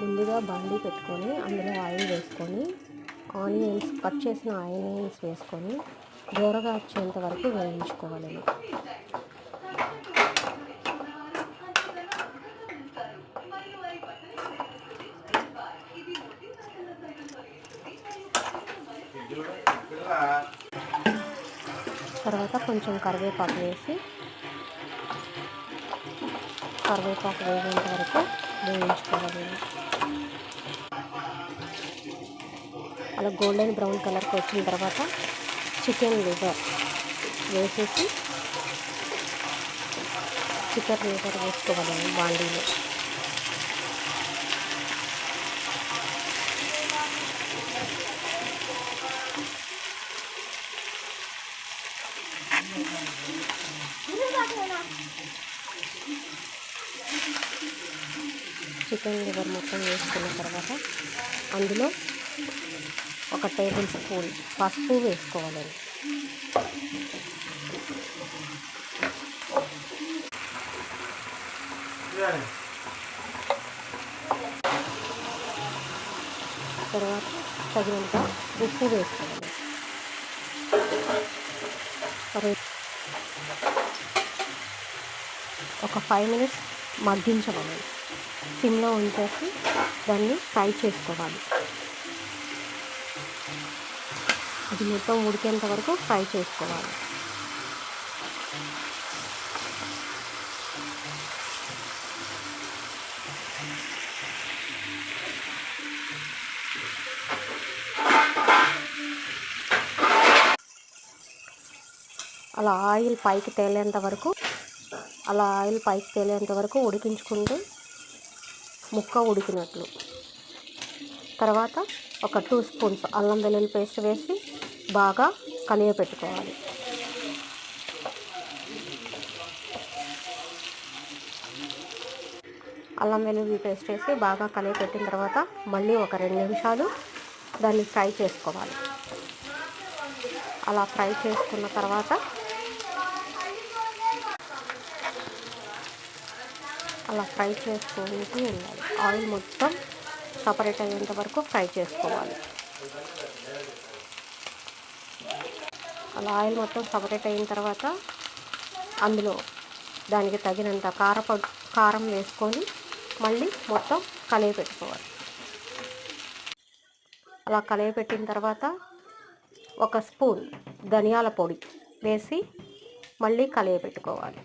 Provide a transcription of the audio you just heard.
ముందుగా బాండీ పెట్టుకొని అందులో ఆయిల్ వేసుకొని ఆనియన్స్ కట్ చేసిన ఆనియన్స్ వేసుకొని దూరగా వచ్చేంత వరకు వేయించుకోవాలి. తర్వాత కొంచెం కరివేపాకు వేసి కరివేపాకు వేగేంత వరకు వేయించుకోవాలి. అలా గోల్డెన్ బ్రౌన్ కలర్కి వచ్చిన తర్వాత చికెన్ లివర్ వేసేసి చికెన్ లివర్ వేసుకోవాలి బాండీలో. చికెన్ లివర్ మొత్తం వేసుకున్న తర్వాత అందులో 1 టేబుల్ స్పూన్ పసుపు వేసుకోవాలి. తర్వాత తగినంత ఉప్పు వేసుకోవాలి. ఒక 5 మినిట్స్ మగ్గించవాలి. సిమ్లో ఉంచేసి దాన్ని ఫ్రై చేసుకోవాలి. ఇది మొత్తం ఉడికేంత వరకు ఫ్రై చేసుకోవాలి. అలా ఆయిల్ పైకి తేలేంత వరకు ఉడికించుకుంటే ముక్క ఉడికినట్లు. తర్వాత ఒక 2 స్పూన్స్ అల్లం వెల్లుల్లి పేస్ట్ వేసి బాగా కలియపెట్టుకోవాలి. అల్లం వెల్లుల్లి పేస్ట్ వేసి బాగా కలియపెట్టిన తర్వాత మళ్ళీ ఒక 2 నిమిషాలు దాన్ని ఫ్రై చేసుకోవాలి. అలా ఫ్రై చేసుకున్న తర్వాత అలా ఫ్రై చేసుకుంటూ ఉండాలి. ఆయిల్ మొత్తం సపరేట్ అయ్యేంత వరకు ఫ్రై చేసుకోవాలి. అలా ఆయిల్ మొత్తం సపరేట్ అయిన తర్వాత అందులో దానికి తగినంత కారం వేసుకొని మళ్ళీ మొత్తం కలియపెట్టుకోవాలి. అలా కలియపెట్టిన తర్వాత 1 స్పూన్ ధనియాల పొడి వేసి మళ్ళీ కలియపెట్టుకోవాలి.